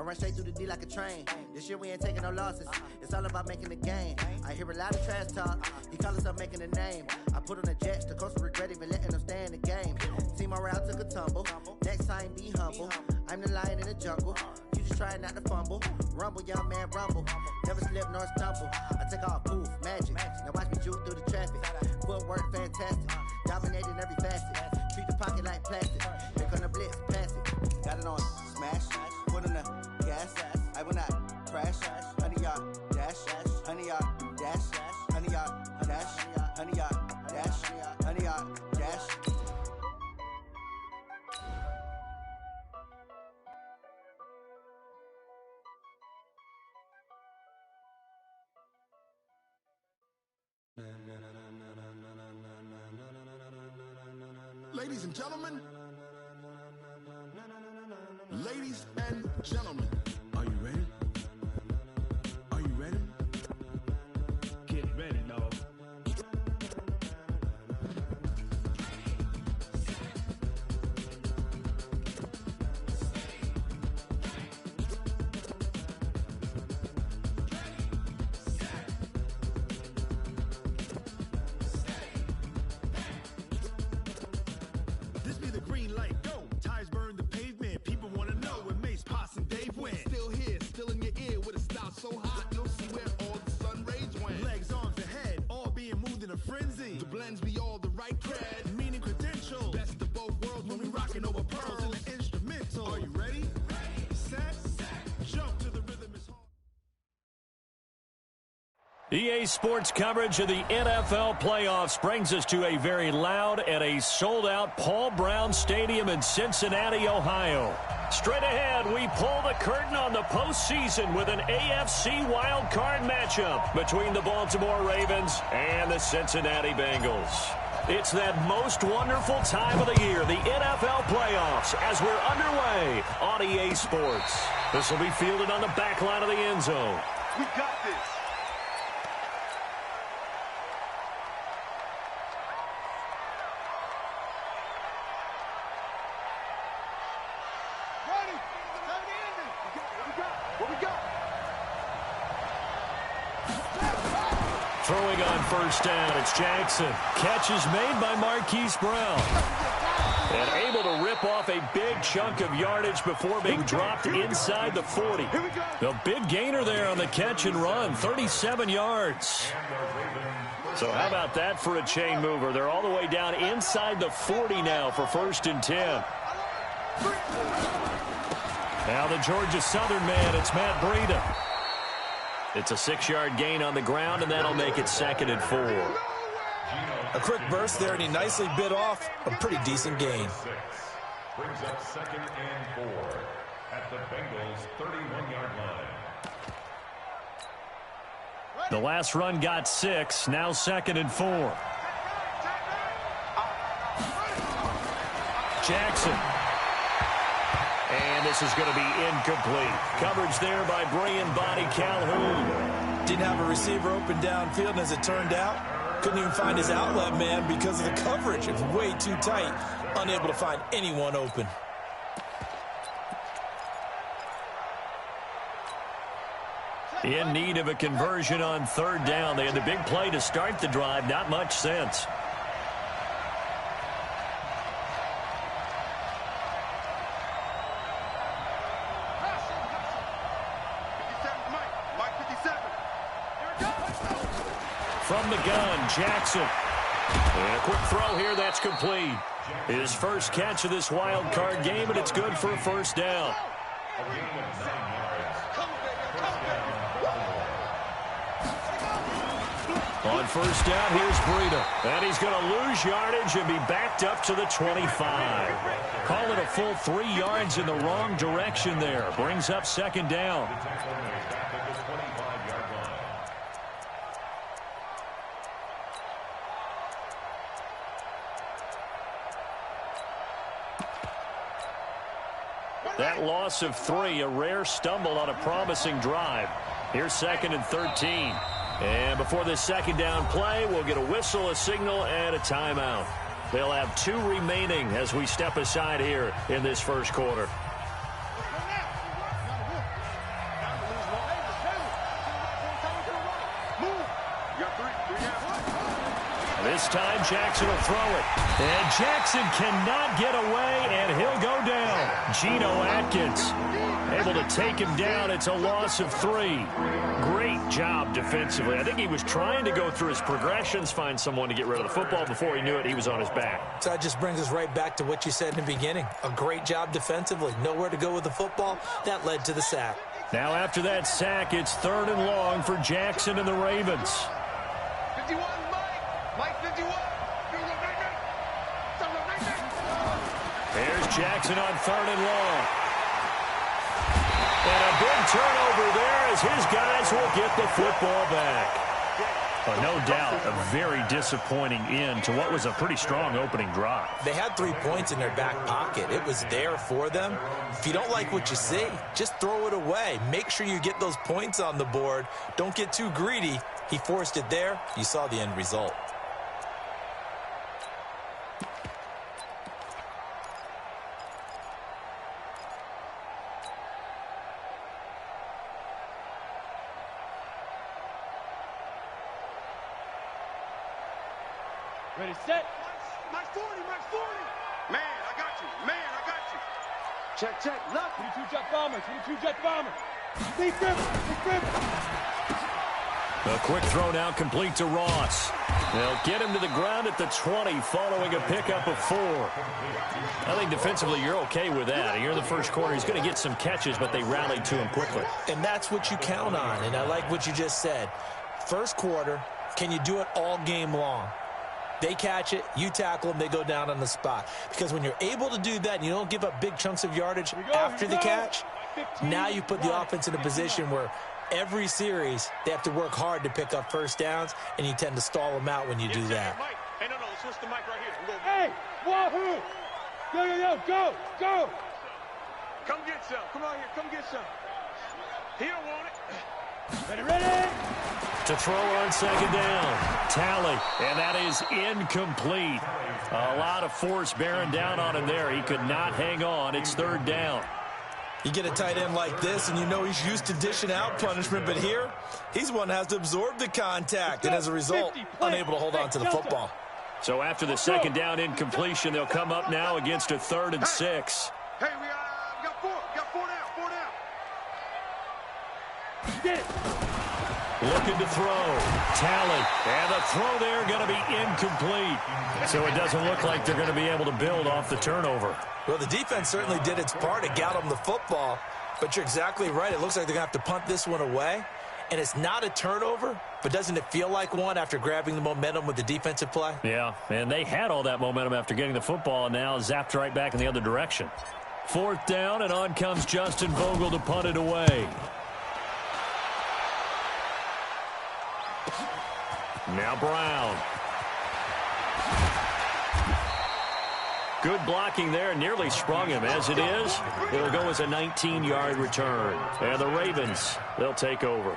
run straight through the D like a train. This year we ain't taking no losses. It's all about making the game. I hear a lot of trash talk. He call himself making a name. I put on the Jets. The coach will regret even letting them stay in the game. Team morale took a tumble. Next time, be humble. I'm the lion in the jungle. You just try not to fumble. Rumble, young man, rumble. Never slip nor stumble. I take off, poof, magic. Now watch me juke through the traffic. Footwork, fantastic. Dominating every facet. Treat the pocket like plastic. Pick on the blitz, pass it. Got it on smash. Put on the gas. I will not crash. 100-yard dash. 100-yard dash. 100-yard dash. 100-yard dash. 100-yard dash. Ladies and gentlemen, ladies and gentlemen, are you ready? Are you ready? Get ready, dog. This be the green light, go. Tires burn the pavement. People want to know when Mace, Poss, and Dave went. Still here, still in your ear with a style so hot, you'll see where all the sun rays went. Legs, arms, ahead, all being moved in a frenzy. The blends be all the right cred, meaning credentials. Best of both worlds when we rocking over pearls in the instrumental. Are you ready? Set, jump to the rhythm is hard. EA Sports coverage of the NFL playoffs brings us to a very loud and a sold-out Paul Brown Stadium in Cincinnati, Ohio. Straight ahead, we pull the curtain on the postseason with an AFC wildcard matchup between the Baltimore Ravens and the Cincinnati Bengals. It's that most wonderful time of the year, the NFL playoffs, as we're underway on EA Sports. This will be fielded on the back line of the end zone. We got this. Throwing on first down, it's Jackson. Catch is made by Marquise Brown. And able to rip off a big chunk of yardage before being dropped inside the 40. The big gainer there on the catch and run, 37 yards. So how about that for a chain mover? They're all the way down inside the 40 now for 1st and 10. Now the Georgia Southern man, it's Matt Breida. It's a 6-yard gain on the ground, and that'll make it 2nd and 4. A quick burst there, and he nicely bit off a pretty decent gain. Brings up 2nd and 4 at the Bengals' 31-yard line. The last run got 6, now 2nd and 4. Jackson. And this is going to be incomplete. Coverage there by Brian Body Calhoun. Didn't have a receiver open downfield, and as it turned out, couldn't even find his outlet man because of the coverage. It was way too tight, unable to find anyone open. In need of a conversion on 3rd down. They had the big play to start the drive. Not much sense. From the gun, Jackson. And a quick throw here, that's complete. His first catch of this wild card game, and it's good for a 1st down. On 1st down, here's Breida. And he's going to lose yardage and be backed up to the 25. Call it a full 3 yards in the wrong direction there. Brings up 2nd down. That loss of 3, a rare stumble on a promising drive. Here's 2nd and 13. And before this 2nd down play, we'll get a whistle, a signal, and a timeout. They'll have 2 remaining as we step aside here in this 1st quarter. This time, Jackson will throw it. And Jackson cannot get away, and he'll go down. Geno Atkins able to take him down. It's a loss of 3. Great job defensively. I think he was trying to go through his progressions, find someone to get rid of the football. Before he knew it, he was on his back. So that just brings us right back to what you said in the beginning. A great job defensively. Nowhere to go with the football. That led to the sack. Now after that sack, it's 3rd and long for Jackson and the Ravens. 51, Mike 51. Here's Jackson on 3rd and long. And a big turnover there as his guys will get the football back. No doubt a very disappointing end to what was a pretty strong opening drive. They had 3 points in their back pocket. It was there for them. If you don't like what you see, just throw it away. Make sure you get those points on the board. Don't get too greedy. He forced it there. You saw the end result. Ready, set. Mike 40. Man, I got you. Check. Left. 22 jet bomber. Defense. A quick throw now complete to Ross. They'll get him to the ground at the 20 following a pickup of 4. I think defensively you're okay with that. You're in the first quarter. He's going to get some catches, but they rallied to him quickly. And that's what you count on, and I like what you just said. First quarter, can you do it all game long? They catch it, you tackle them, they go down on the spot. Because when you're able to do that and you don't give up big chunks of yardage after the catch, now you put the offense in a position where every series they have to work hard to pick up first downs, and you tend to stall them out when you do that. Hey, no, switch the mic right here. Hey, wahoo! Go! Come get some. Come on here, come get some. He don't want it. Ready! To throw on 2nd down. Tally, and that is incomplete. A lot of force bearing down on him there. He could not hang on. It's 3rd down. You get a tight end like this, and you know he's used to dishing out punishment, but here, he's one that has to absorb the contact, and as a result, unable to hold on to the football. So after the 2nd down incompletion, they'll come up now against a 3rd and 6. Hey, we got 4. We got 4 down. Get it! Looking to throw. Tally. And the throw there going to be incomplete. So it doesn't look like they're going to be able to build off the turnover. Well, the defense certainly did its part to get them the football, but you're exactly right. It looks like they're going to have to punt this one away. And it's not a turnover, but doesn't it feel like one after grabbing the momentum with the defensive play? Yeah, and they had all that momentum after getting the football, and now zapped right back in the other direction. 4th down, and on comes Justin Vogel to punt it away. Now Brown. Good blocking there, nearly sprung him. As it is, it'll go as a 19-yard return. And the Ravens, they'll take over.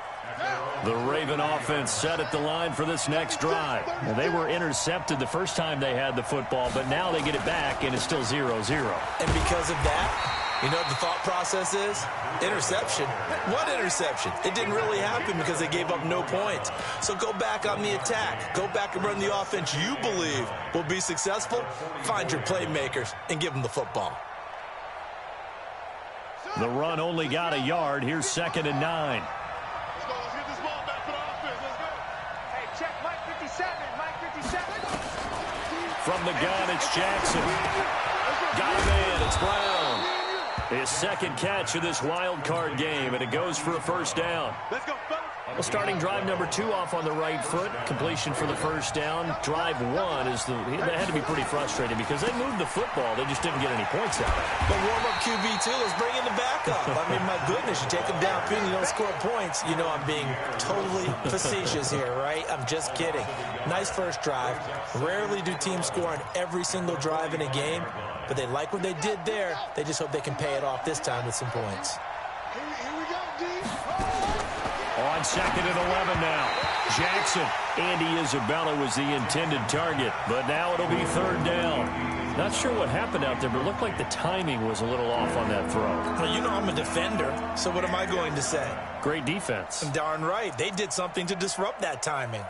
The Raven offense set at the line for this next drive. And they were intercepted the first time they had the football, but now they get it back, and it's still 0-0. And because of that, you know what the thought process is? Interception. What interception? It didn't really happen because they gave up no points. So go back on the attack. Go back and run the offense you believe will be successful. Find your playmakers and give them the football. The run only got a yard. Here's 2nd and 9. Let's get this ball back for the offense. Let's go. Hey, check Mike 57. From the gun, it's Jackson. Got a man. It's Brown. His 2nd catch of this wild card game, and it goes for a 1st down. Let's go, fellas. Well, starting drive number 2 off on the right foot. Completion for the 1st down. Drive 1 is that had to be pretty frustrating because they moved the football. They just didn't get any points out of it. But warm-up QB2, let's bring in the backup. I mean, my goodness, you take them downfield, you don't score points. You know I'm being totally facetious here, right? I'm just kidding. Nice first drive. Rarely do teams score on every single drive in a game, but they like what they did there. They just hope they can pay it off this time with some points. Here we go, D. On 2nd and 11 now. Jackson. Andy Isabella was the intended target, but now it'll be 3rd down. Not sure what happened out there, but it looked like the timing was a little off on that throw. Well, you know I'm a defender, so what am I going to say? Great defense. Darn right. They did something to disrupt that timing.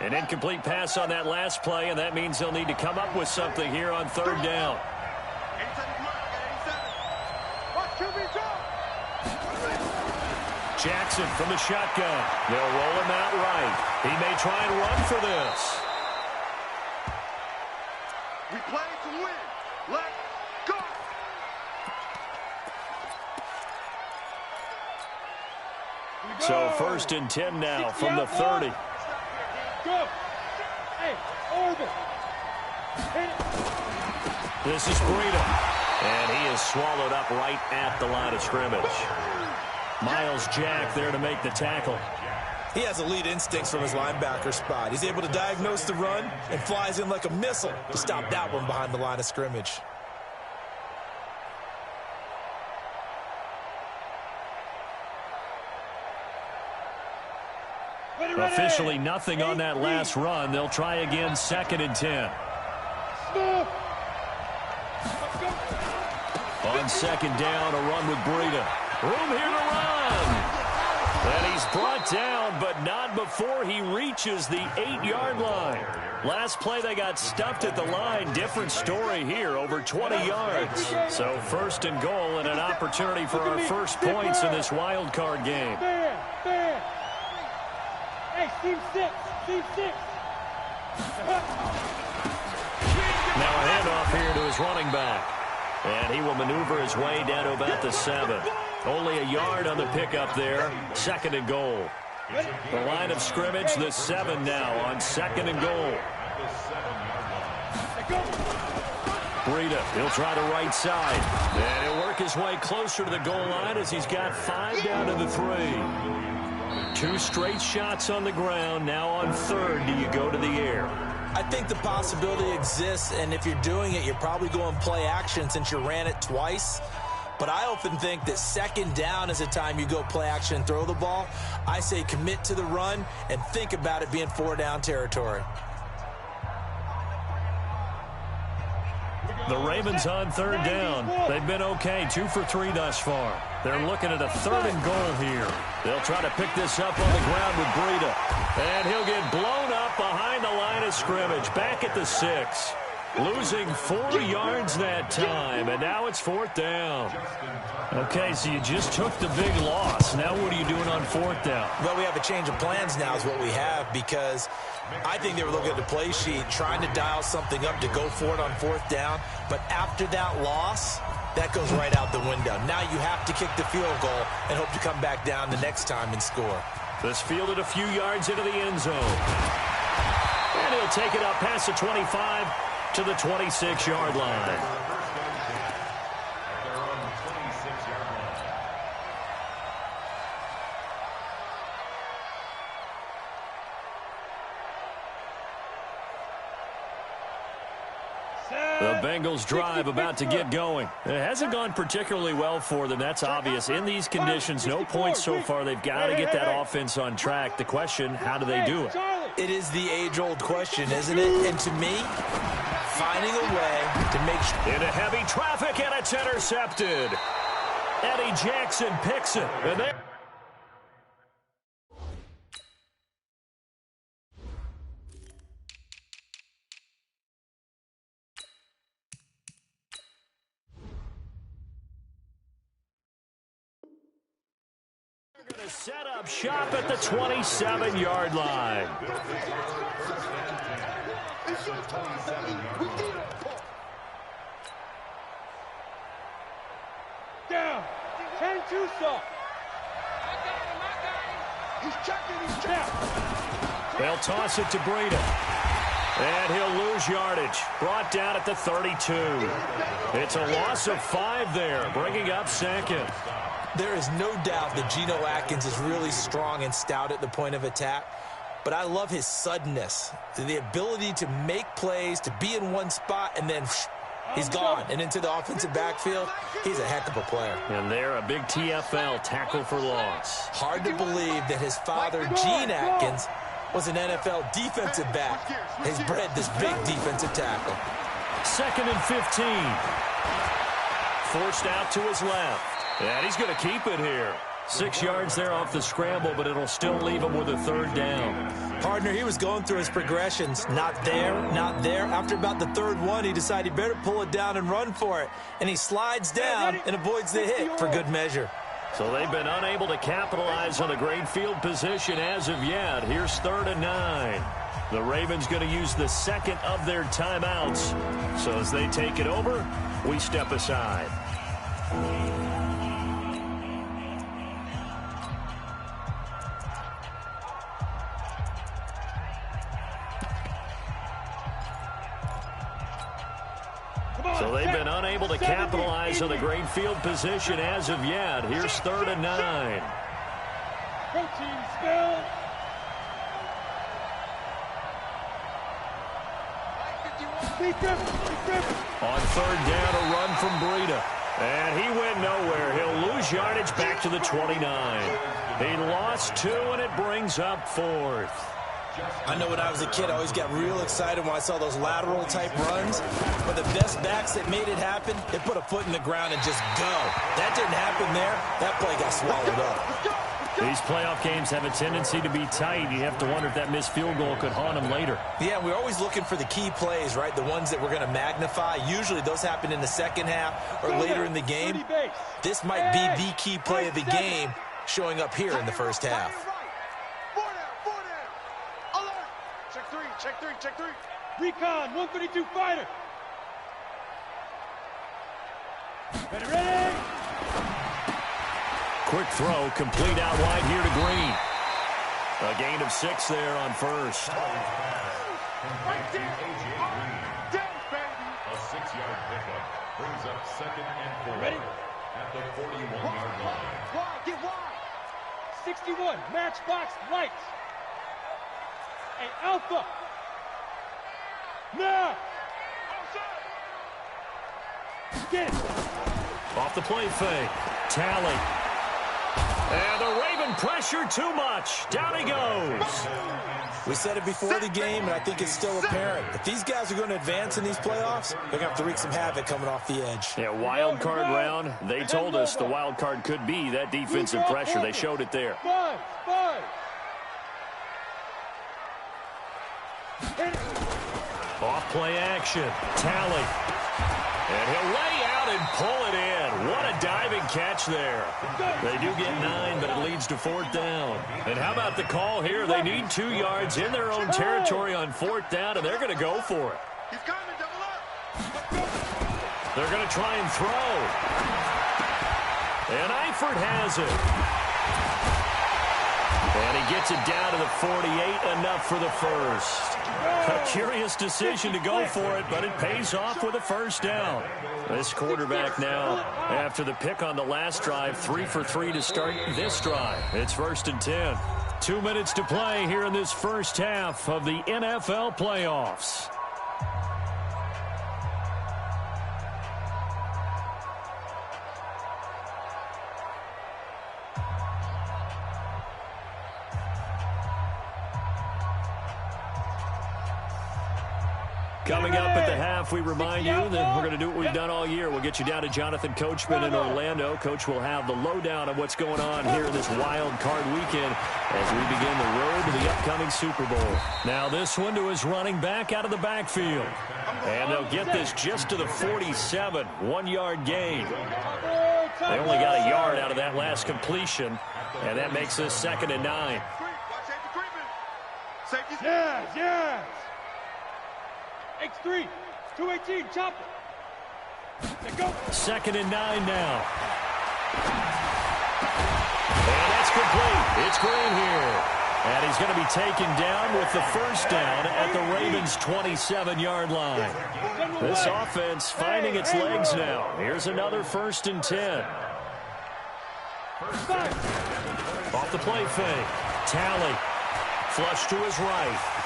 An incomplete pass on that last play, and that means they'll need to come up with something here on third down. Jackson from the shotgun. They'll roll him out right. He may try and run for this. We play to win. Let's go. So first and 10 now from the 30. Go. Hey, over. This is Breida. And he is swallowed up right at the line of scrimmage. Miles Jack there to make the tackle. He has elite instincts from his linebacker spot. He's able to diagnose the run and flies in like a missile to stop that one behind the line of scrimmage. Officially nothing on that last run. They'll try again, second and 10. On second down, a run with Breida. Room here to run. And he's brought down, but not before he reaches the 8-yard line. Last play, they got stuffed at the line. Different story here, over 20 yards. So first and goal and an opportunity for our first points in this wild card game. Hey, team 6. Team 6. Now a handoff here to his running back. And he will maneuver his way down to about the 7. Only a yard on the pickup there. Second and goal. The line of scrimmage, the 7 now on second and goal. Breida, he'll try the right side. And he'll work his way closer to the goal line as he's got 5 down to the 3. 2 straight shots on the ground. Now on third, do you go to the air? I think the possibility exists, and if you're doing it, you're probably going play action since you ran it twice. But I often think that second down is the time you go play action and throw the ball. I say commit to the run and think about it being 4-down territory. The Ravens on third down. They've been okay, 2 for 3 thus far. They're looking at a third and goal here. They'll try to pick this up on the ground with Breida. And he'll get blown up behind the line of scrimmage. Back at the 6. Losing 4 yards that time, and now it's 4th down. Okay, so you just took the big loss. Now what are you doing on 4th down? Well, we have a change of plans now is what we have, because I think they were looking at the play sheet, trying to dial something up to go for it on 4th down. But after that loss, that goes right out the window. Now you have to kick the field goal and hope to come back down the next time and score. This fielded a few yards into the end zone. And he'll take it up past the 25 to the 26-yard line. The Bengals drive about to get going. It hasn't gone particularly well for them. That's obvious. In these conditions, no points so far. They've got to get that offense on track. The question, how do they do it? It is the age-old question, isn't it? And to me, finding a way to make sure. Into heavy traffic, and it's intercepted. Eddie Jackson picks it. And there. Going to set up shop at the 27-yard line. Down. 10-2 stop. He's checking. They'll toss it to Breida. And he'll lose yardage. Brought down at the 32. It's a loss of 5 there, bringing up second. There is no doubt that Geno Atkins is really strong and stout at the point of attack, but I love his suddenness, the ability to make plays, to be in one spot, and then he's gone and into the offensive backfield. He's a heck of a player. And there, a big TFL, tackle for loss. Hard to believe that his father, Gene Atkins, was an NFL defensive back. Has bred this big defensive tackle. 2nd and 15. Forced out to his left. And he's going to keep it here. 6 yards there off the scramble, but it'll still leave him with a 3rd down. Partner, he was going through his progressions. Not there, not there. After about the third one, he decided he better pull it down and run for it. And he slides down and avoids the hit for good measure. So they've been unable to capitalize on the great field position as of yet. Here's 3rd and 9. The Ravens going to use the second of their timeouts. So as they take it over, we step aside. So they've been unable to capitalize on the great field position as of yet. Here's 3rd and 9. Protein spill. On 3rd down, a run from Breida. And he went nowhere. He'll lose yardage back to the 29. He lost 2, and it brings up 4th. I know when I was a kid, I always got real excited when I saw those lateral-type runs. But the best backs that made it happen, they put a foot in the ground and just go. That didn't happen there. That play got swallowed up. These playoff games have a tendency to be tight. You have to wonder if that missed field goal could haunt them later. Yeah, we're always looking for the key plays, right? The ones that we're going to magnify. Usually those happen in the second half or later in the game. This might be the key play of the game showing up here in the first half. Check 3. Recon, 132 fighter. Ready. Quick throw, complete out wide here to Green. A gain of 6 there on 1st. Right there. A 6-yard pickup brings up 2nd and 4. Ready? At the 41-yard line. Wide, get wide. 61, matchbox lights. Hey, Alpha. Now. Get it. Off the play fake. Tally. And the Raven pressure too much. Down he goes. We said it before the game, and I think it's still apparent. If these guys are going to advance in these playoffs, they're going to have to wreak some havoc coming off the edge. Yeah, wild card round. They told us the wild card could be that defensive pressure. They showed it there. 5. Off play action. Tally. And he'll lay out and pull it in. What a diving catch there. They do get 9, but it leads to 4th down. And how about the call here? They need 2 yards in their own territory on 4th down, and they're going to go for it. He's coming, double up. They're going to try and throw. And Eifert has it. And he gets it down to the 48, enough for the first. A curious decision to go for it, but it pays off with a 1st down. This quarterback now, after the pick on the last drive, 3 for 3 to start this drive. It's 1st and 10. 2 minutes to play here in this first half of the NFL playoffs. Coming up at the half, we remind you that we're going to do what we've done all year. We'll get you down to Jonathan Coachman in Orlando. Coach will have the lowdown of what's going on here in this wild card weekend as we begin the road to the upcoming Super Bowl. Now this one to his running back out of the backfield. And they'll get this just to the 47, 1-yard gain. They only got a yard out of that last completion, and that makes this 2nd and 9. Yes. X3, 218, chopper. Let's go. 2nd and 9 now. And that's complete. It's Green here. And he's going to be taken down with the 1st down at the Ravens' 27-yard line. This offense finding its legs now. Here's another 1st and 10. Off the play fake. Tally. Flush to his right.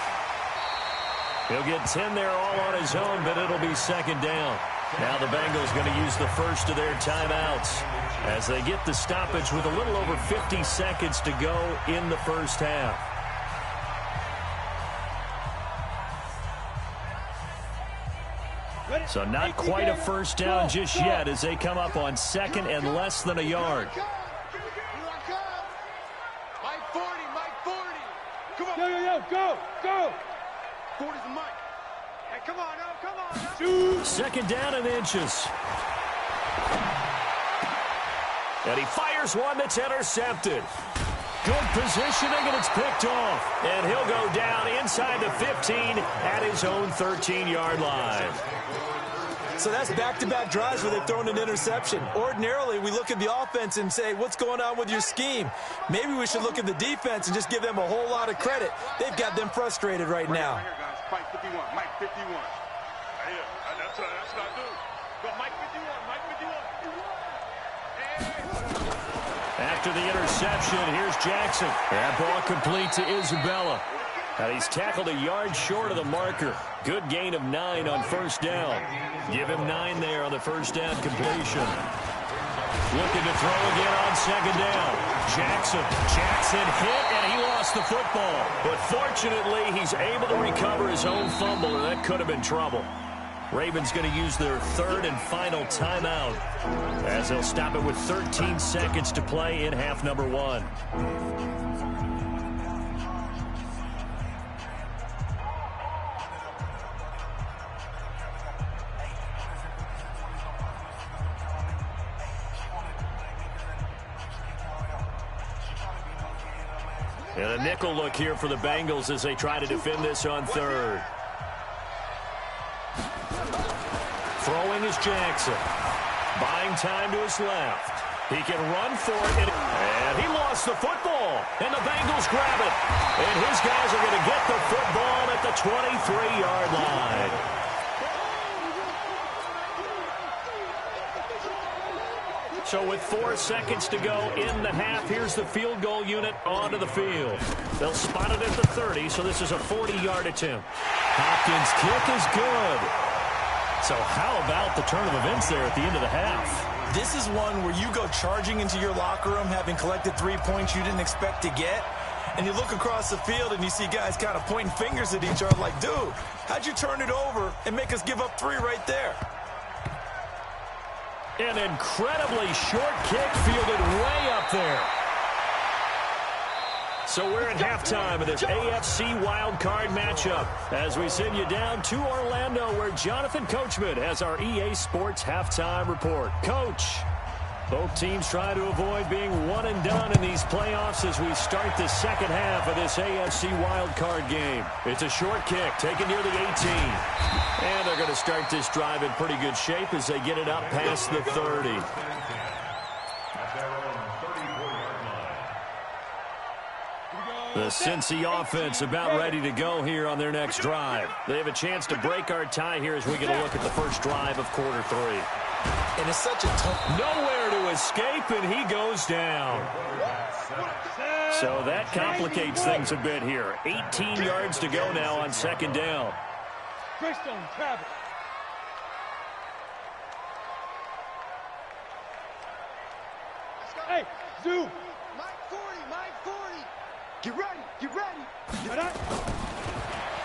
He'll get 10 there all on his own, but it'll be 2nd down. Now the Bengals going to use the first of their timeouts as they get the stoppage with a little over 50 seconds to go in the first half. So not quite a 1st down just yet as they come up on 2nd and less than a yard. Go. Go! 40's the mic. Hey, come on now, come on now. Shoot! Second down and inches. And he fires one that's intercepted. Good positioning, and it's picked off. And he'll go down inside the 15 at his own 13-yard line. So that's back-to-back drives where they've thrown an interception. Ordinarily, we look at the offense and say, what's going on with your scheme? Maybe we should look at the defense and just give them a whole lot of credit. They've got them frustrated right now. Right here, guys. Mike 51. Mike 51. Right here. That's what I do. Go, Mike 51. Mike 51. After the interception, here's Jackson. That ball complete to Isabella. And he's tackled a yard short of the marker. Good gain of 9 on first down. Give him 9 there on the first down completion. Looking to throw again on second down. Jackson hit, and he lost the football. But fortunately, he's able to recover his own fumble, and that could have been trouble. Ravens going to use their third and final timeout as they'll stop it with 13 seconds to play in half number 1. And a nickel look here for the Bengals as they try to defend this on third. Throwing is Jackson. Buying time to his left. He can run for it. And he lost the football. And the Bengals grab it. And his guys are going to get the football at the 23-yard line. So with 4 seconds to go in the half, here's the field goal unit onto the field. They'll spot it at the 30, so this is a 40-yard attempt. Hopkins' kick is good. So how about the turn of events there at the end of the half? This is one where you go charging into your locker room having collected 3 points you didn't expect to get. And you look across the field and you see guys kind of pointing fingers at each other like, dude, how'd you turn it over and make us give up 3 right there? An incredibly short kick fielded way up there. So we're at halftime of this AFC wildcard matchup as we send you down to Orlando where Jonathan Coachman has our EA Sports halftime report. Coach, both teams try to avoid being one and done in these playoffs as we start the second half of this AFC wildcard game. It's a short kick taken near the 18. And they're going to start this drive in pretty good shape as they get it up past the 30. The Cincy offense about ready to go here on their next drive. They have a chance to break our tie here as we get a look at the first drive of quarter 3. And it's such a tough... Nowhere to escape, and he goes down. So that complicates things a bit here. 18 yards to go now on second down. Greystone, travel. Hey, zoom. Mike 40. Mike 40. Get ready. Get ready.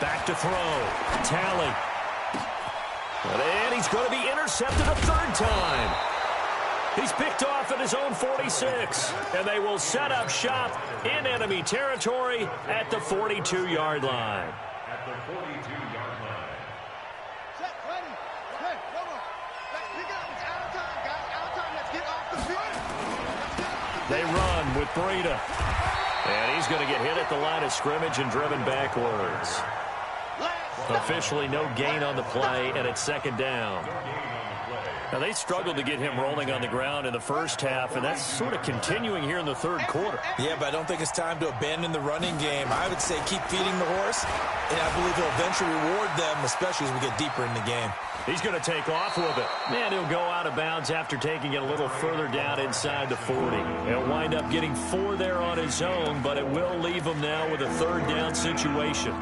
Back to throw. Tally. And he's going to be intercepted a third time. He's picked off at his own 46. And they will set up shop in enemy territory at the 42-yard line. At the 42-yard line. Set, ready. Okay, hold on. Let's pick it up. It's out of time, guys. Out of time. Let's get off the field. Let's get off the field. They run with Breida. And he's going to get hit at the line of scrimmage and driven backwards. Officially no gain on the play, and it's second down. Now, they struggled to get him rolling on the ground in the first half, and that's sort of continuing here in the third quarter. Yeah, but I don't think it's time to abandon the running game. I would say keep feeding the horse, and I believe he'll eventually reward them, especially as we get deeper in the game. He's going to take off with it. Man, he'll go out of bounds after taking it a little further down inside the 40. He'll wind up getting 4 there on his own, but it will leave him now with a third down situation.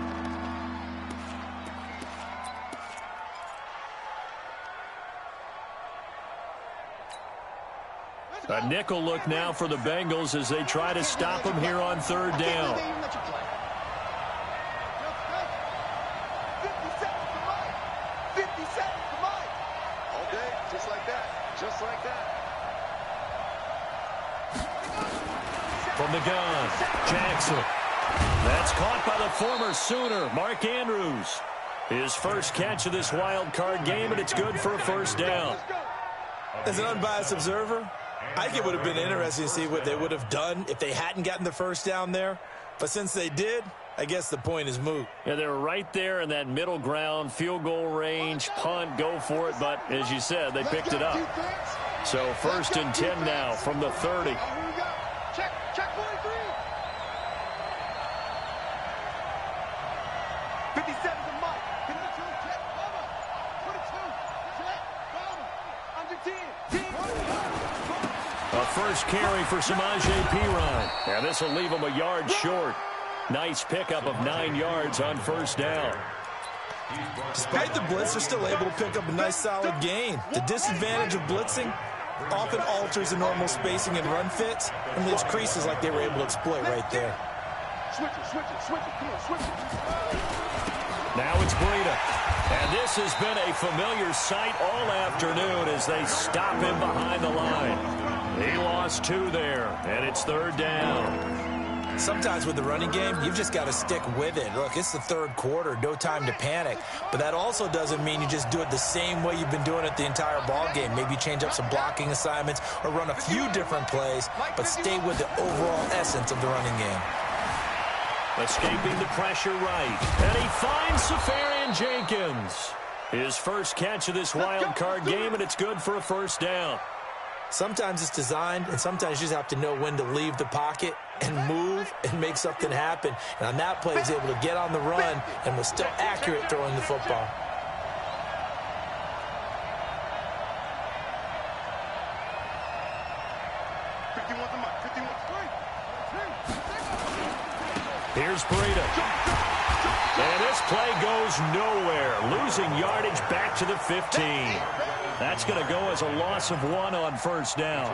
A nickel look now for the Bengals as they try to stop him here on third down. 50 seconds for Mike. All day, just like that. Just like that. From the gun, Jackson. That's caught by the former Sooner, Mark Andrews. His first catch of this wild card game, and it's good for a first down. As an unbiased observer, I think it would have been interesting to see what they would have done if they hadn't gotten the first down there. But since they did, I guess the point is moot. Yeah, they were right there in that middle ground, field goal range, punt, go for it. But as you said, they picked it up. So 1st and 10 now from the 30. Check 43. 57 to Mike. 52, check, cover. 22, check, cover. Under 10. A first carry for Samaje Perine. Yeah, this will leave him a yard short. Nice pickup of 9 yards on first down. Despite the blitz, they're still able to pick up a nice solid gain. The disadvantage of blitzing often alters the normal spacing and run fits and leaves creases like they were able to exploit right there. Switch it. Come on, switch it. Now it's Breida. And this has been a familiar sight all afternoon as they stop him behind the line. He lost 2 there, and it's 3rd down. Sometimes with the running game, you've just got to stick with it. Look, it's the 3rd quarter, no time to panic. But that also doesn't mean you just do it the same way you've been doing it the entire ball game. Maybe change up some blocking assignments or run a few different plays, but stay with the overall essence of the running game. Escaping the pressure right. And he finds Safarian Jenkins. His first catch of this wild card game, and it's good for a first down. Sometimes it's designed, and sometimes you just have to know when to leave the pocket and move and make something happen. And on that play, he's able to get on the run and was still accurate throwing the football. Here's Breida. And this play goes nowhere. Losing yardage back to the 15. That's going to go as a loss of 1 on first down.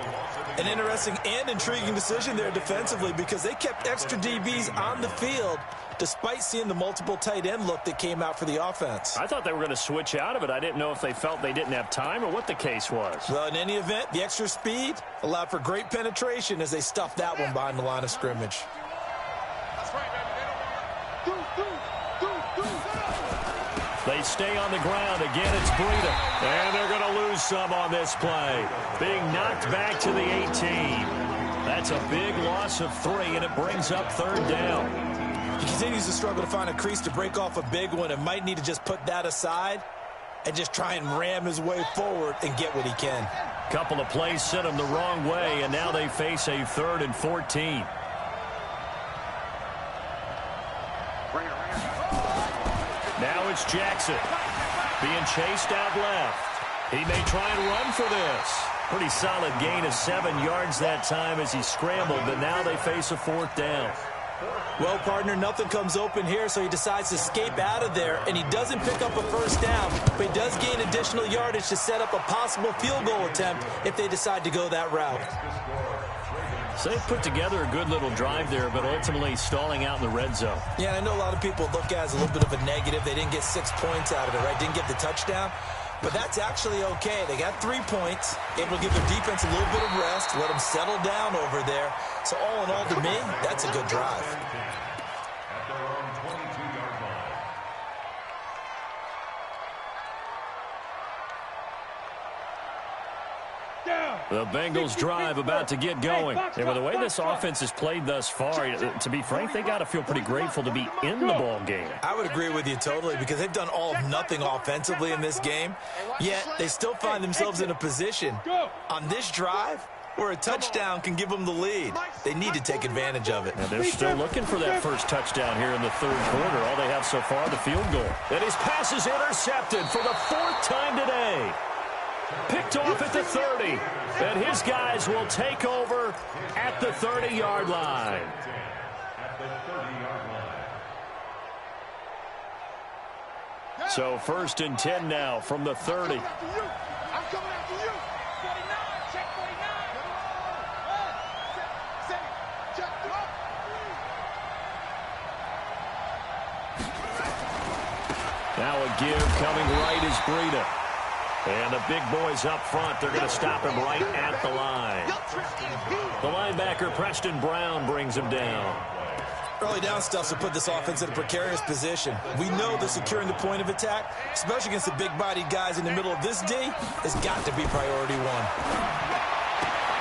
An interesting and intriguing decision there defensively because they kept extra DBs on the field despite seeing the multiple tight end look that came out for the offense. I thought they were going to switch out of it. I didn't know if they felt they didn't have time or what the case was. Well, in any event, the extra speed allowed for great penetration as they stuffed that one behind the line of scrimmage. They stay on the ground. Again, it's Breida. And they're going to lose some on this play. Being knocked back to the 18. That's a big loss of 3, and it brings up 3rd down. He continues to struggle to find a crease to break off a big one and might need to just put that aside and just try and ram his way forward and get what he can. Couple of plays sent him the wrong way, and now they face a 3rd and 14. Now it's Jackson being chased out left. He may try and run for this. Pretty solid gain of 7 yards that time as he scrambled, but now they face a 4th down. Well, partner, nothing comes open here, so he decides to escape out of there, and he doesn't pick up a first down, but he does gain additional yardage to set up a possible field goal attempt if they decide to go that route. So they put together a good little drive there, but ultimately stalling out in the red zone. Yeah, I know a lot of people look at it as a little bit of a negative. They didn't get 6 points out of it, right? Didn't get the touchdown. But that's actually okay. They got 3 points, able to give their defense a little bit of rest, let them settle down over there. So all in all, to me, that's a good drive. At their own 22-yard line. The Bengals drive about to get going. And with the way this offense has played thus far, to be frank, they got to feel pretty grateful to be in the ball game. I would agree with you totally because they've done all of nothing offensively in this game, yet they still find themselves in a position on this drive where a touchdown can give them the lead. They need to take advantage of it. And they're still looking for that first touchdown here in the 3rd quarter. All they have so far, the field goal. And his pass is intercepted for the 4th time today. Picked off at the 30, and his guys will take over at the 30-yard line. So 1st and 10 now from the 30. I'm coming after you. 49, check 49. Now a give coming right is Breida. And the big boys up front, they're going to stop him right at the line. The linebacker, Preston Brown, brings him down. Early down stuff to put this offense in a precarious position. We know that securing the point of attack, especially against the big-bodied guys in the middle of this D, has got to be priority one.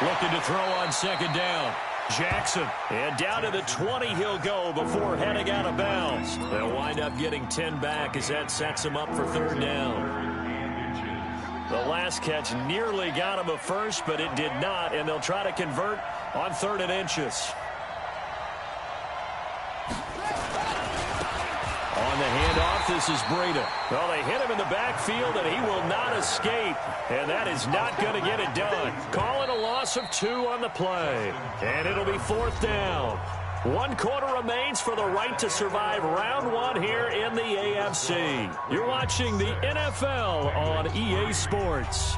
Looking to throw on second down. Jackson, and down to the 20 he'll go before heading out of bounds. They'll wind up getting 10 back as that sets him up for third down. The last catch nearly got him a first, but it did not, and they'll try to convert on 3rd and inches. On the handoff, this is Breida. Well, they hit him in the backfield, and he will not escape. And that is not going to get it done. Calling a loss of 2 on the play. And it'll be 4th down. 1 quarter remains for the right to survive round 1 here in the AFC. You're watching the NFL on EA Sports.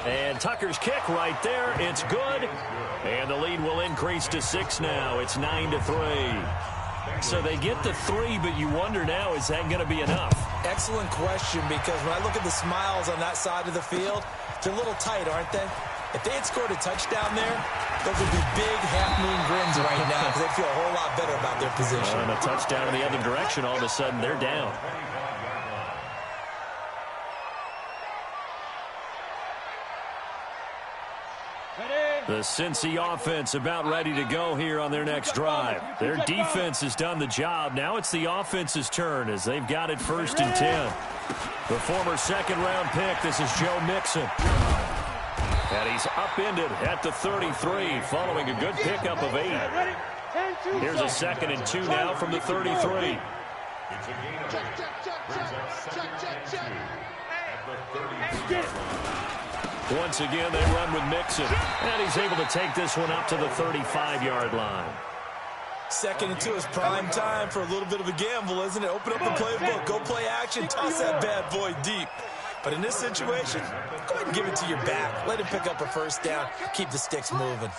And Tucker's kick right there. It's good. And the lead will increase to 6 now. It's 9-3. So they get the 3, but you wonder now, is that going to be enough? Excellent question, because when I look at the smiles on that side of the field, they're a little tight, aren't they? If they had scored a touchdown there, those would be big half-moon grins right now because they'd feel a whole lot better about their position. And a touchdown in the other direction, all of a sudden they're down. The Cincy offense about ready to go here on their next drive. Their defense has done the job. Now it's the offense's turn as they've got it 1st and 10. The former 2nd-round pick, this is Joe Mixon. And he's upended at the 33 following a good pickup of 8. Here's a 2nd and 2 now from the 33. Once again, they run with Mixon. And he's able to take this one up to the 35-yard line. 2nd and 2 is prime time for a little bit of a gamble, isn't it? Open up the playbook. Go play action. Toss that bad boy deep. But in this situation, go ahead and give it to your back. Let him pick up a 1st down. Keep the sticks moving.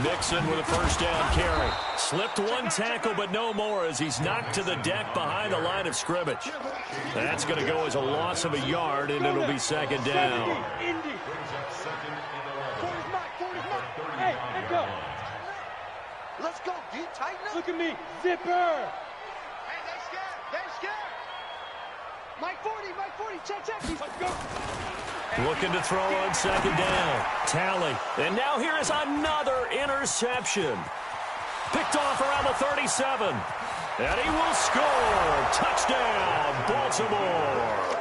Mixon with a 1st down carry. Slipped 1 tackle, but no more as he's knocked to the deck behind the line of scrimmage. That's going to go as a loss of a yard, and it'll be 2nd down. Hey, let's go. Let's go, D. Tighten up. Look at me. Zipper. Hey, they're scared. They're scared. Mike 40. Check. Let's go. Looking to throw on 2nd down. Tally. And now here is another interception. Picked off around the 37. And he will score. Touchdown, Baltimore.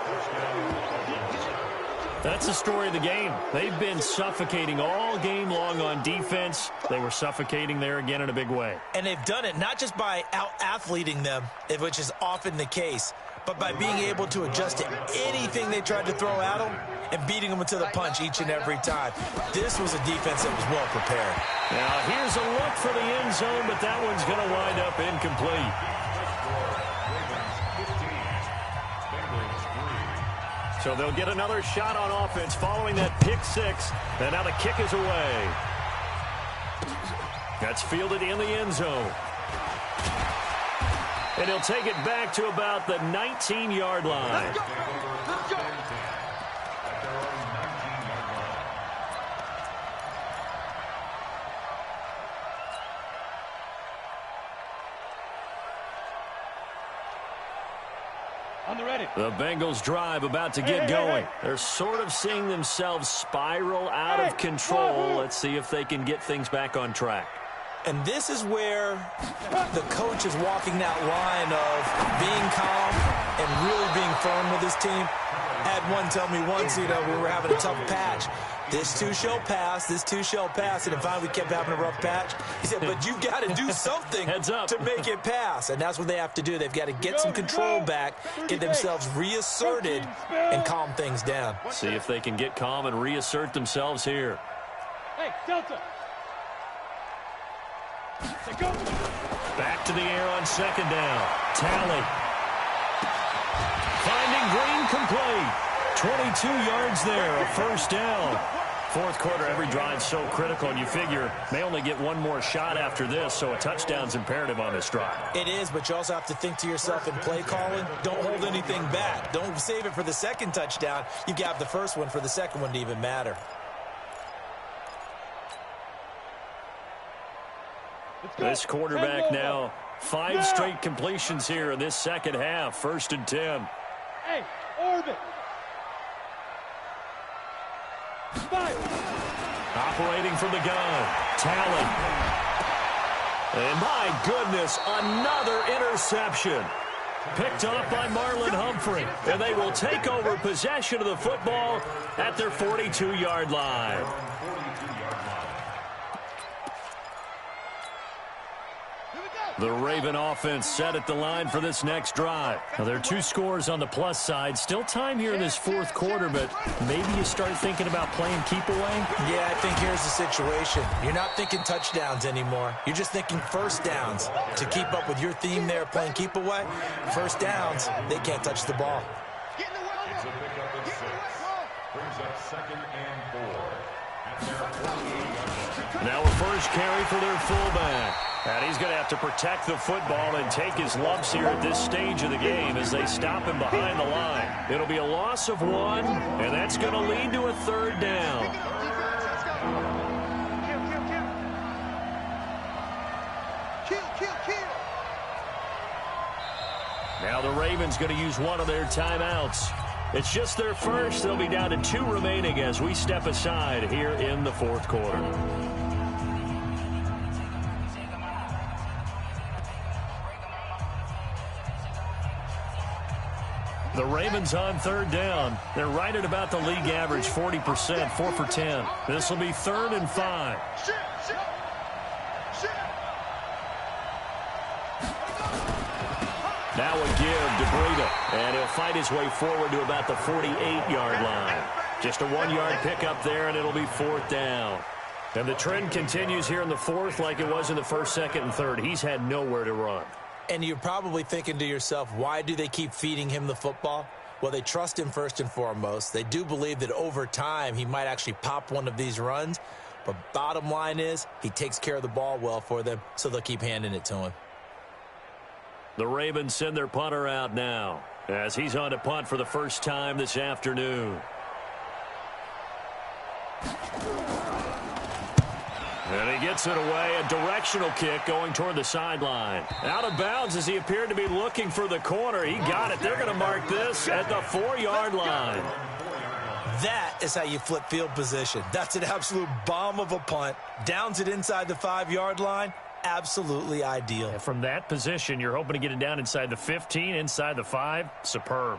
That's the story of the game. They've been suffocating all game long on defense. They were suffocating there again in a big way. And they've done it not just by out-athleting them, which is often the case, but by being able to adjust to anything they tried to throw at them and beating them into the punch each and every time. This was a defense that was well prepared. Now, here's a look for the end zone, but that one's going to wind up incomplete. So they'll get another shot on offense following that pick 6, and now the kick is away. That's fielded in the end zone. And he'll take it back to about the 19-yard line. Let's go. On the ready. The Bengals drive about to get going. They're sort of seeing themselves spiral out of control. Let's see if they can get things back on track. And this is where the coach is walking that line of being calm and really being firm with his team. I had one tell me once, we were having a tough patch. This too shall pass, this too shall pass. And finally we kept having a rough patch. He said, but you've got to do something to make it pass. And that's what they have to do. They've got to get some control back, get themselves reasserted, and calm things down. See if they can get calm and reassert themselves here. Hey, Delta. Go. Back to the air on 2nd down. Tally. Finding Green complete. 22 yards there, a 1st down. Fourth quarter, every drive's so critical, and you figure may only get one more shot after this, so a touchdown's imperative on this drive. It is, but you also have to think to yourself in play calling, don't hold anything back. Don't save it for the second touchdown. You got the first one for the second one to even matter. This quarterback now, 5 straight completions here in this second half. 1st and 10. Hey, orbit. 5. Operating from the gun. Talent. And my goodness, another interception. Picked off by Marlon Humphrey. And they will take over possession of the football at their 42-yard line. The Raven offense set at the line for this next drive. Now, there are 2 scores on the plus side. Still time here in this fourth quarter, but maybe you start thinking about playing keep away? Yeah, I think here's the situation. You're not thinking touchdowns anymore. You're just thinking first downs. To keep up with your theme there, playing keep away, first downs, they can't touch the ball. It's a pickup of 6. Brings up 2nd and 4. At their 48-yard line. Now a first carry for their fullback. And he's going to have to protect the football and take his lumps here at this stage of the game as they stop him behind the line. It'll be a loss of 1, and that's going to lead to a 3rd down. Now the Ravens going to use one of their timeouts. It's just their first. They'll be down to 2 remaining as we step aside here in the fourth quarter. The Ravens on 3rd down. They're right at about the league average, 40%, 4 for 10. This will be 3rd and 5. Now a give to Breida, and he'll fight his way forward to about the 48-yard line. Just a 1-yard pickup there, and it'll be 4th down. And the trend continues here in the 4th like it was in the 1st, 2nd, and 3rd. He's had nowhere to run. And you're probably thinking to yourself, why do they keep feeding him the football? Well, they trust him first and foremost. They do believe that over time he might actually pop one of these runs. But bottom line is he takes care of the ball well for them, so they'll keep handing it to him. The Ravens send their punter out now as he's on to punt for the first time this afternoon. And he gets it away, a directional kick going toward the sideline. Out of bounds as he appeared to be looking for the corner. He got it. They're going to mark this at the 4-yard line. That is how you flip field position. That's an absolute bomb of a punt. Downs it inside the 5-yard line. Absolutely ideal. And from that position, you're hoping to get it down inside the 15, inside the 5. Superb.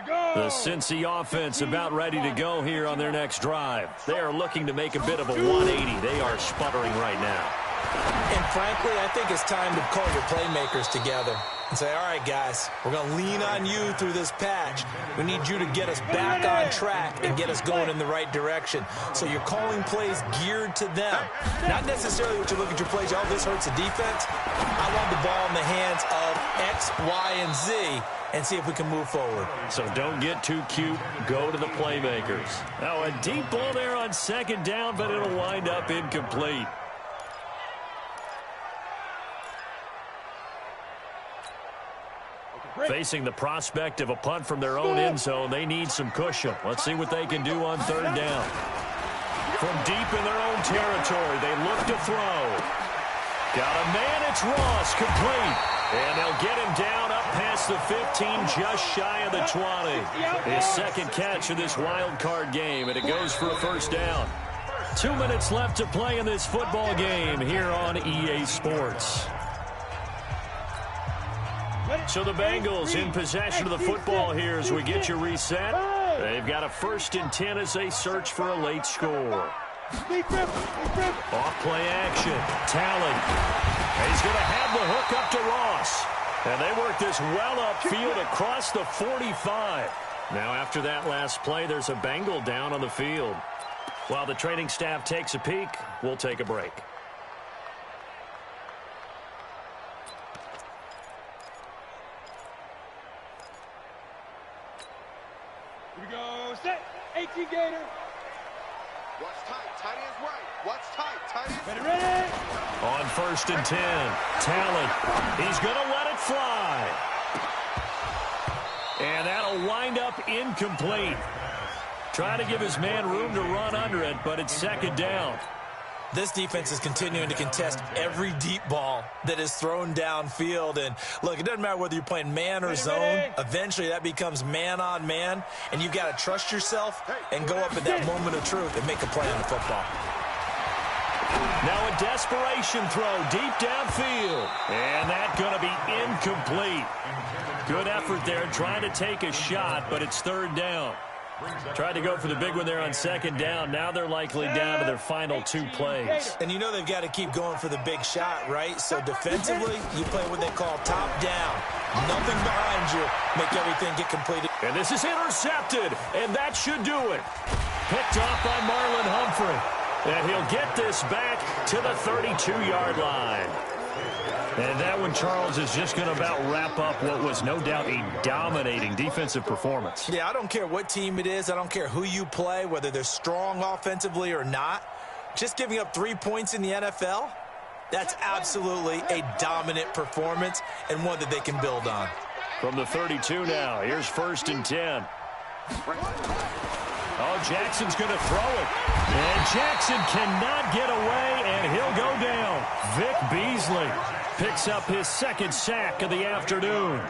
The Cincy offense about ready to go here on their next drive. They are looking to make a bit of a 180. They are sputtering right now. And frankly, I think it's time to call your playmakers together and say, all right, guys, we're going to lean on you through this patch. We need you to get us back on track and get us going in the right direction. So you're calling plays geared to them. Not necessarily what you look at your plays, oh, this hurts the defense. I want the ball in the hands of X, Y, and Z and see if we can move forward. So don't get too cute. Go to the playmakers. Now a deep ball there on 2nd down, but it'll wind up incomplete. Facing the prospect of a punt from their own end zone, they need some cushion. Let's see what they can do on 3rd down. From deep in their own territory, they look to throw. Got a man, it's Ross, complete. And they'll get him down up past the 15, just shy of the 20. His 2nd catch of this wild card game, and it goes for a 1st down. 2 minutes left to play in this football game here on EA Sports. So the Bengals in possession of the football here as we get you reset. They've got a 1st and 10 as they search for a late score. Off play action. Talley. He's going to have the hook up to Ross. And they work this well upfield across the 45. Now after that last play, there's a Bengal down on the field. While the training staff takes a peek, we'll take a break. Here we go. Set. 18 Gator. What's tight? Tight ends right. What's tight? Tight ends. Ready? On 1st and 10, Talent. He's going to let it fly. And that'll wind up incomplete. Trying to give his man room to run under it, but it's 2nd down. This defense is continuing to contest every deep ball that is thrown downfield. And, look, it doesn't matter whether you're playing man or zone. Eventually, that becomes man-on-man, and you've got to trust yourself and go up at that moment of truth and make a play on the football. Now a desperation throw deep downfield. And that's going to be incomplete. Good effort there trying to take a shot, but it's 3rd down. Tried to go for the big one there on 2nd down. Now they're likely down to their final 2 plays. And you know they've got to keep going for the big shot, right? So defensively, you play what they call top down. Nothing behind you. Make everything get completed. And this is intercepted, and that should do it. Picked off by Marlon Humphrey. And he'll get this back to the 32-yard line. And that one, Charles, is just going to about wrap up what was no doubt a dominating defensive performance. Yeah, I don't care what team it is. I don't care who you play, whether they're strong offensively or not. Just giving up 3 points in the NFL, that's absolutely a dominant performance and one that they can build on. From the 32 now, here's 1st and 10. Oh, Jackson's going to throw it. And Jackson cannot get away, and he'll go down. Vic Beasley picks up his 2nd sack of the afternoon.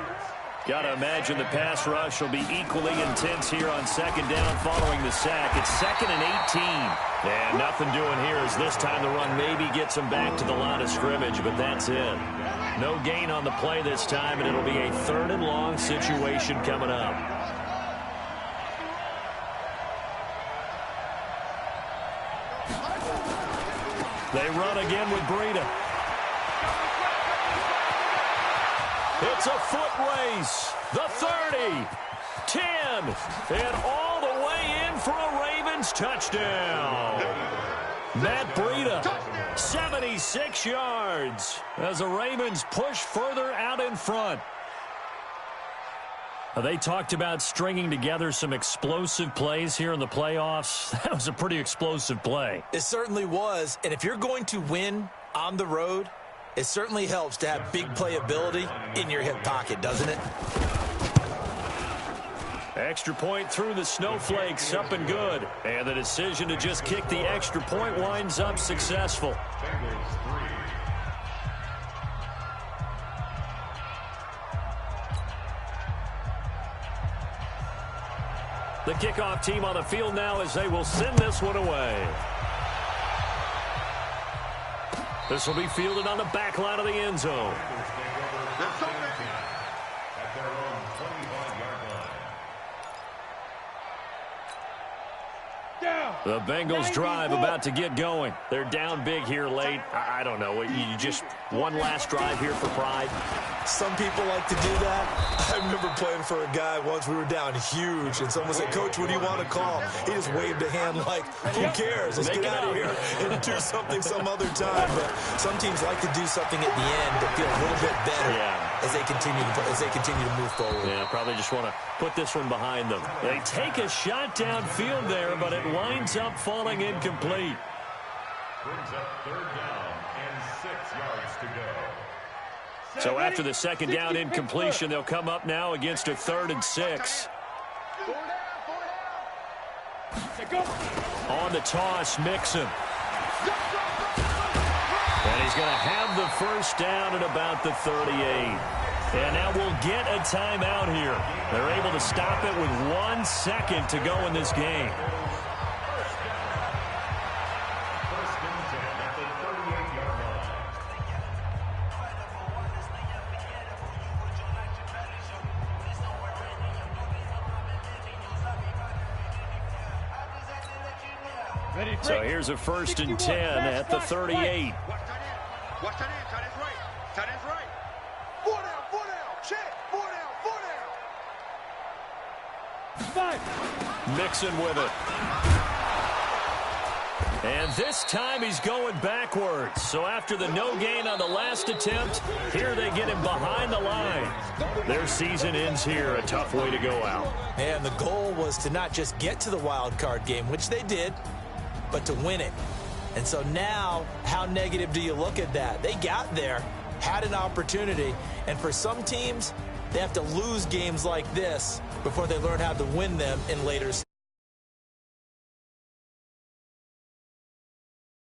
Got to imagine the pass rush will be equally intense here on 2nd down following the sack. It's 2nd and 18. And nothing doing here as this time the run maybe gets them back to the line of scrimmage, but that's it. No gain on the play this time, and it'll be a 3rd and long situation coming up. They run again with Breida. It's a foot race. The 30, 10, and all the way in for a Ravens touchdown. Matt Breida, 76 yards as the Ravens push further out in front. They talked about stringing together some explosive plays here in the playoffs. That was a pretty explosive play. It certainly was. And if you're going to win on the road, it certainly helps to have big playability in your hip pocket, doesn't it? Extra point through the snowflakes, up and good. And the decision to just kick the extra point winds up successful. The kickoff team on the field now as they will send this one away. This will be fielded on the back line of the end zone. The Bengals drive about to get going. They're down big here late. I don't know. You just one last drive here for pride. Some people like to do that. I remember playing for a guy once. We were down huge, and someone said, "Coach, what do you want to call?" He just waved a hand like, "Who cares? Let's get out of here and do something some other time." But some teams like to do something at the end that feel a little bit better as they continue to move forward. Yeah, probably just want to put this one behind them. They take a shot downfield there, but it winds up falling incomplete. Brings up 3rd down and 6 yards to go. So after the 2nd down incompletion, they'll come up now against a 3rd and 6. On the toss, Mixon. And he's going to have the 1st down at about the 38. And now we'll get a timeout here. They're able to stop it with 1 second to go in this game. So here's a 1st and 10 at the 38. Watch tight end. Tight end's right. Tight end's right. 4 down, 4 down. Check. 4 down, 4 down. 5. Mixon with it. And this time he's going backwards. So after the no gain on the last attempt, here they get him behind the line. Their season ends here. A tough way to go out. And the goal was to not just get to the wild card game, which they did, but to win it. And so now, how negative do you look at that? They got there, had an opportunity, and for some teams, they have to lose games like this before they learn how to win them in later